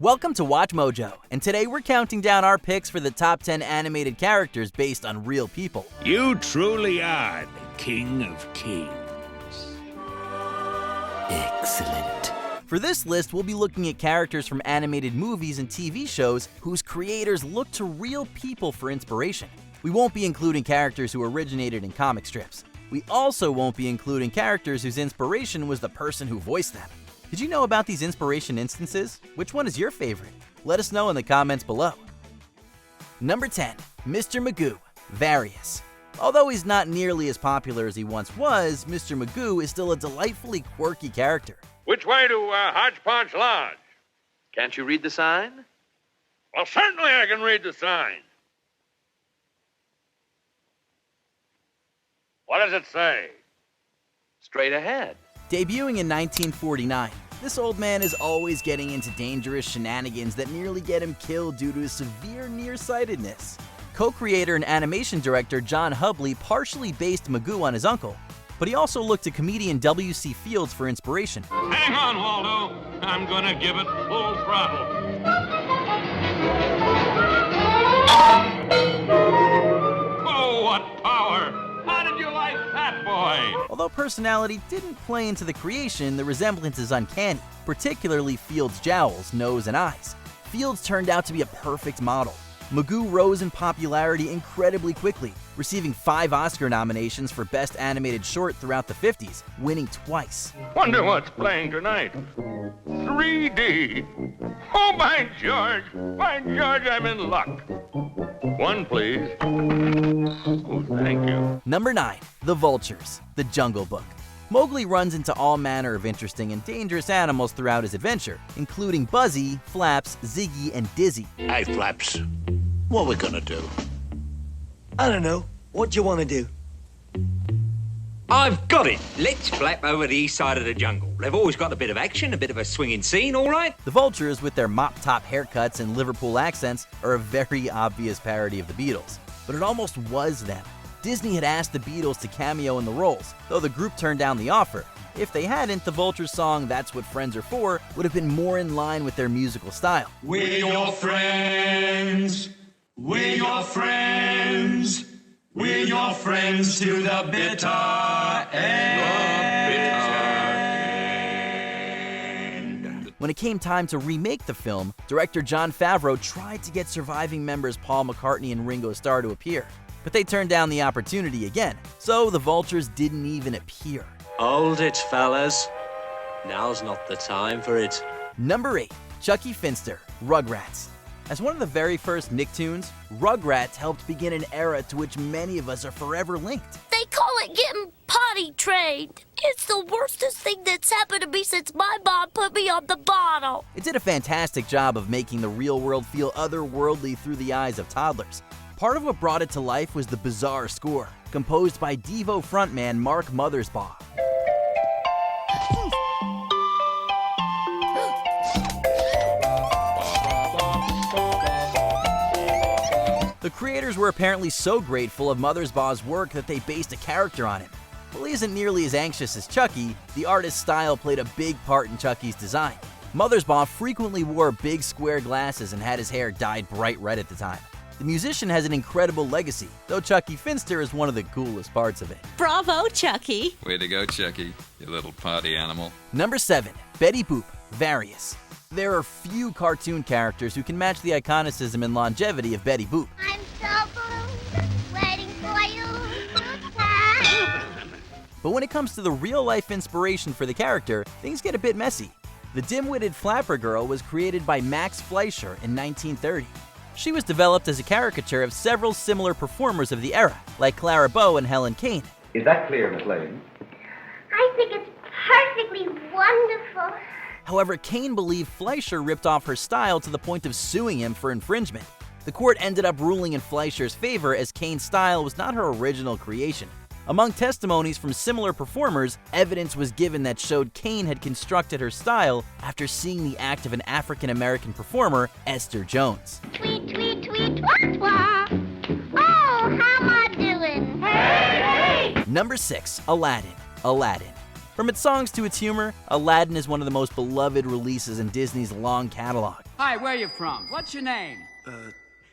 Welcome to WatchMojo, and today we're counting down our picks for the top 10 animated characters based on real people. You truly are the King of Kings. Excellent. For this list, we'll be looking at characters from animated movies and TV shows whose creators look to real people for inspiration. We won't be including characters who originated in comic strips. We also won't be including characters whose inspiration was the person who voiced them. Did you know about these inspiration instances? Which one is your favorite? Let us know in the comments below. Number 10, Mr. Magoo, Various. Although he's not nearly as popular as he once was, Mr. Magoo is still a delightfully quirky character. Which way to Hodgepodge Lodge? Can't you read the sign? Well, certainly I can read the sign. What does it say? Straight ahead. Debuting in 1949, this old man is always getting into dangerous shenanigans that nearly get him killed due to his severe nearsightedness. Co-creator and animation director John Hubley partially based Magoo on his uncle, but he also looked to comedian W.C. Fields for inspiration. Hang on, Waldo. I'm gonna give it full throttle. Oh, what power! How did you like that, boy? Although personality didn't play into the creation, the resemblance is uncanny, particularly Fields' jowls, nose, and eyes. Fields turned out to be a perfect model. Magoo rose in popularity incredibly quickly, receiving 5 Oscar nominations for Best Animated Short throughout the 50s, winning twice. Wonder what's playing tonight. 3D. Oh, by George, I'm in luck. One, please. Oh, thank you. Number 9, The Vultures, The Jungle Book. Mowgli runs into all manner of interesting and dangerous animals throughout his adventure, including Buzzy, Flaps, Ziggy, and Dizzy. Hey, Flaps. What we gonna do? I don't know. What do you want to do? I've got it. Let's flap over the east side of the jungle. They've always got a bit of action, a bit of a swinging scene, all right? The Vultures, with their mop-top haircuts and Liverpool accents, are a very obvious parody of the Beatles. But it almost was them. Disney had asked the Beatles to cameo in the roles, though the group turned down the offer. If they hadn't, the Vultures song That's What Friends Are For would have been more in line with their musical style. We're your friends. We're your friends. We're your friends to the bitter end. When it came time to remake the film, director Jon Favreau tried to get surviving members Paul McCartney and Ringo Starr to appear. But they turned down the opportunity again, so the Vultures didn't even appear. Hold it, fellas. Now's not the time for it. Number 8, Chucky Finster, Rugrats. As one of the very first Nicktoons, Rugrats helped begin an era to which many of us are forever linked. They call it getting potty trained. It's the worstest thing that's happened to me since my mom put me on the bottle. It did a fantastic job of making the real world feel otherworldly through the eyes of toddlers. Part of what brought it to life was the bizarre score, composed by Devo frontman Mark Mothersbaugh. The creators were apparently so grateful of Mothersbaugh's work that they based a character on him. While he isn't nearly as anxious as Chucky, the artist's style played a big part in Chucky's design. Mothersbaugh frequently wore big square glasses and had his hair dyed bright red at the time. The musician has an incredible legacy, though Chucky Finster is one of the coolest parts of it. Bravo, Chucky. Way to go, Chucky, you little potty animal. Number 7, Betty Boop, Various. There are few cartoon characters who can match the iconicism and longevity of Betty Boop. I'm so blue, waiting for you. But when it comes to the real-life inspiration for the character, things get a bit messy. The dim-witted Flapper Girl was created by Max Fleischer in 1930. She was developed as a caricature of several similar performers of the era, like Clara Bow and Helen Kane. Is that clear, Miss Lane? I think it's perfectly wonderful. However, Kane believed Fleischer ripped off her style to the point of suing him for infringement. The court ended up ruling in Fleischer's favor as Kane's style was not her original creation. Among testimonies from similar performers, evidence was given that showed Kane had constructed her style after seeing the act of an African-American performer, Esther Jones. Tweet, tweet, tweet, wah, wah. Oh, how am I doing? Hey, hey! Number 6, Aladdin. From its songs to its humor, Aladdin is one of the most beloved releases in Disney's long catalog. Hi, where are you from? What's your name?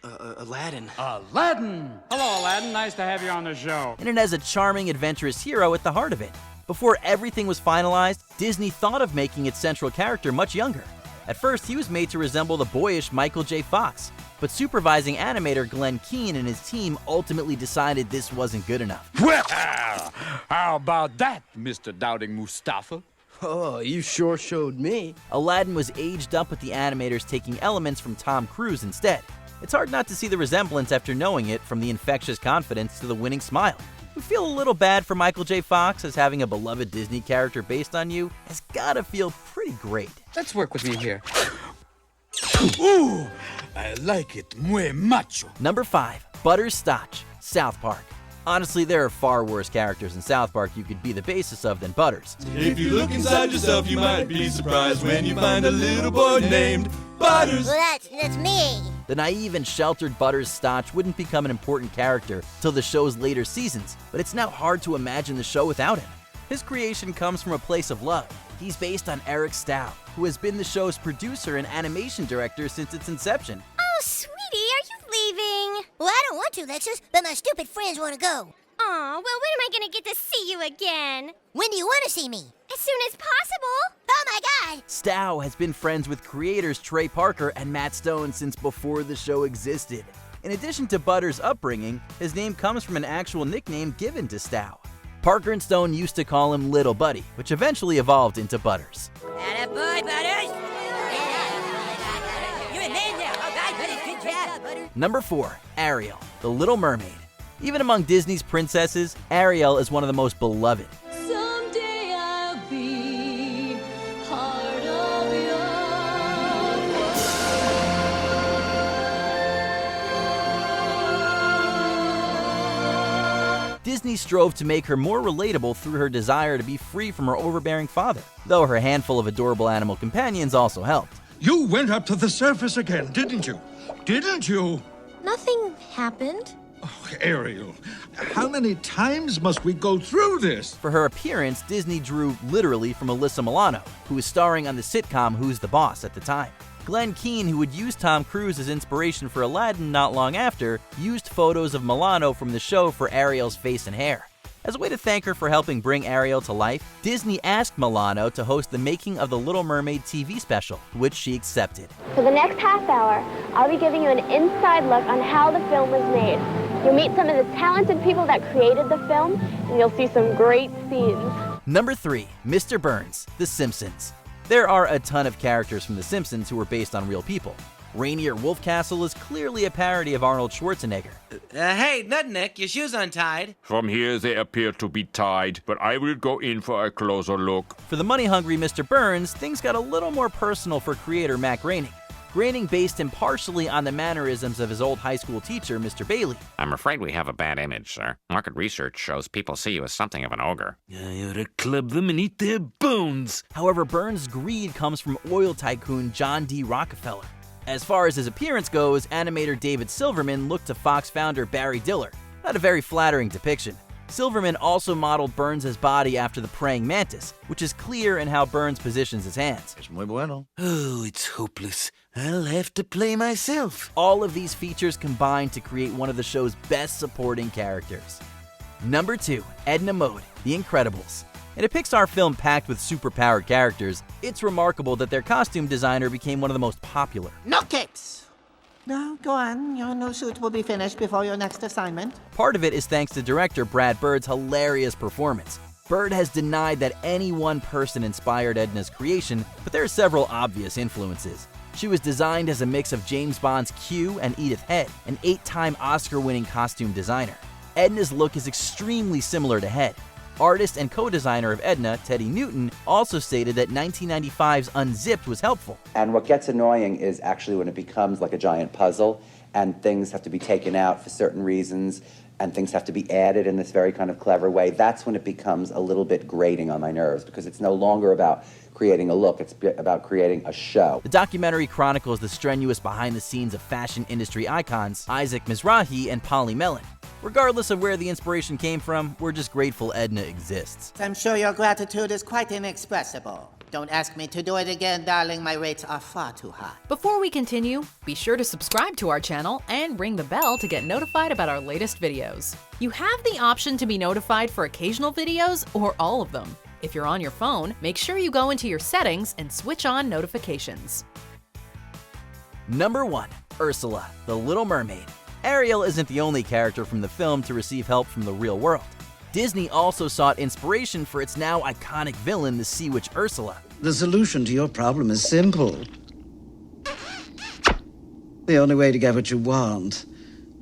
Aladdin. Aladdin! Hello, Aladdin. Nice to have you on the show. And it has a charming, adventurous hero at the heart of it. Before everything was finalized, Disney thought of making its central character much younger. At first, he was made to resemble the boyish Michael J. Fox, but supervising animator Glenn Keane and his team ultimately decided this wasn't good enough. Well, how about that, Mr. Doubting Mustafa? Oh, you sure showed me. Aladdin was aged up with the animators taking elements from Tom Cruise instead. It's hard not to see the resemblance after knowing it, from the infectious confidence to the winning smile. You feel a little bad for Michael J. Fox, as having a beloved Disney character based on you has gotta feel pretty great. Let's work with me here. Ooh, I like it muy macho. Number 5, Butterscotch, South Park. Honestly, there are far worse characters in South Park you could be the basis of than Butters. If you look inside yourself, you might be surprised when you find a little boy named Butters. Well, that's me. The naive and sheltered Butterscotch wouldn't become an important character till the show's later seasons, but it's now hard to imagine the show without him. His creation comes from a place of love. He's based on Eric Stow, who has been the show's producer and animation director since its inception. Oh, sweetie, are you leaving? Well, I don't want to, Lexus, but my stupid friends want to go. Aw, well, when am I gonna get to see you again? When do you want to see me? As soon as possible. Oh my God! Stow has been friends with creators Trey Parker and Matt Stone since before the show existed. In addition to Butters' upbringing, his name comes from an actual nickname given to Stow. Parker and Stone used to call him Little Buddy, which eventually evolved into Butters. Attaboy, Butters! You're a man now. All right, Butters, good job, Butters. Number 4, Ariel, the Little Mermaid. Even among Disney's princesses, Ariel is one of the most beloved. Someday I'll be part of your world. Disney strove to make her more relatable through her desire to be free from her overbearing father, though her handful of adorable animal companions also helped. You went up to the surface again, didn't you? Didn't you? Nothing happened. Oh, Ariel, how many times must we go through this? For her appearance, Disney drew literally from Alyssa Milano, who was starring on the sitcom Who's the Boss at the time. Glenn Keane, who would use Tom Cruise as inspiration for Aladdin not long after, used photos of Milano from the show for Ariel's face and hair. As a way to thank her for helping bring Ariel to life, Disney asked Milano to host the Making of the Little Mermaid TV special, which she accepted. For the next half hour, I'll be giving you an inside look on how the film was made. You'll meet some of the talented people that created the film, and you'll see some great scenes. Number 3, Mr. Burns, The Simpsons. There are a ton of characters from The Simpsons who are based on real people. Rainier Wolfcastle is clearly a parody of Arnold Schwarzenegger. Hey, Nutneck, your shoe's untied. From here they appear to be tied, but I will go in for a closer look. For the money-hungry Mr. Burns, things got a little more personal for creator Matt Groening. Groening based him partially on the mannerisms of his old high school teacher, Mr. Bailey. I'm afraid we have a bad image, sir. Market research shows people see you as something of an ogre. I ought to club them and eat their bones. However, Burns' greed comes from oil tycoon John D. Rockefeller. As far as his appearance goes, animator David Silverman looked to Fox founder Barry Diller. Not a very flattering depiction. Silverman also modeled Burns' body after the praying mantis, which is clear in how Burns positions his hands. Es muy bueno. Oh, it's hopeless. I'll have to play myself. All of these features combine to create one of the show's best supporting characters. Number 2, Edna Mode, The Incredibles. In a Pixar film packed with superpowered characters, it's remarkable that their costume designer became one of the most popular. No capes! No, go on. Your new suit will be finished before your next assignment. Part of it is thanks to director Brad Bird's hilarious performance. Bird has denied that any one person inspired Edna's creation, but there are several obvious influences. She was designed as a mix of James Bond's Q and Edith Head, an 8-time Oscar-winning costume designer. Edna's look is extremely similar to Head. Artist and co-designer of Edna, Teddy Newton, also stated that 1995's Unzipped was helpful. And what gets annoying is actually when it becomes like a giant puzzle and things have to be taken out for certain reasons. and things have to be added in this very kind of clever way, that's when it becomes a little bit grating on my nerves, because it's no longer about creating a look, it's about creating a show. The documentary chronicles the strenuous behind-the-scenes of fashion industry icons Isaac Mizrahi and Polly Mellon. Regardless of where the inspiration came from, we're just grateful Edna exists. I'm sure your gratitude is quite inexpressible. Don't ask me to do it again, darling. My rates are far too high. Before we continue, be sure to subscribe to our channel and ring the bell to get notified about our latest videos. You have the option to be notified for occasional videos or all of them. If you're on your phone, make sure you go into your settings and switch on notifications. Number 1. Ursula, the Little Mermaid. Ariel isn't the only character from the film to receive help from the real world. Disney also sought inspiration for its now iconic villain, the sea witch Ursula. The solution to your problem is simple. The only way to get what you want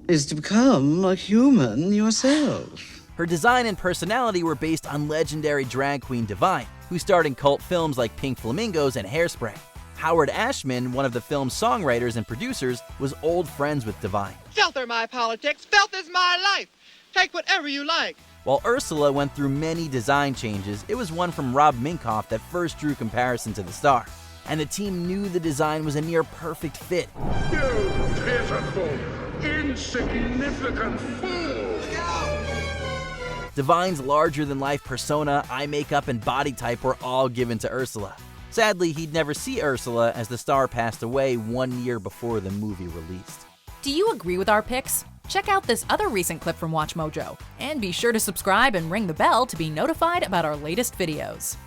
is to become a human yourself. Her design and personality were based on legendary drag queen Divine, who starred in cult films like Pink Flamingos and Hairspray. Howard Ashman, one of the film's songwriters and producers, was old friends with Divine. Filth are my politics, filth is my life. Take whatever you like. While Ursula went through many design changes, it was one from Rob Minkoff that first drew comparison to the star. And the team knew the design was a near perfect fit. You pitiful, insignificant fool! Divine's larger-than-life persona, eye makeup, and body type were all given to Ursula. Sadly, he'd never see Ursula as the star passed away 1 year before the movie released. Do you agree with our picks? Check out this other recent clip from WatchMojo, and be sure to subscribe and ring the bell to be notified about our latest videos.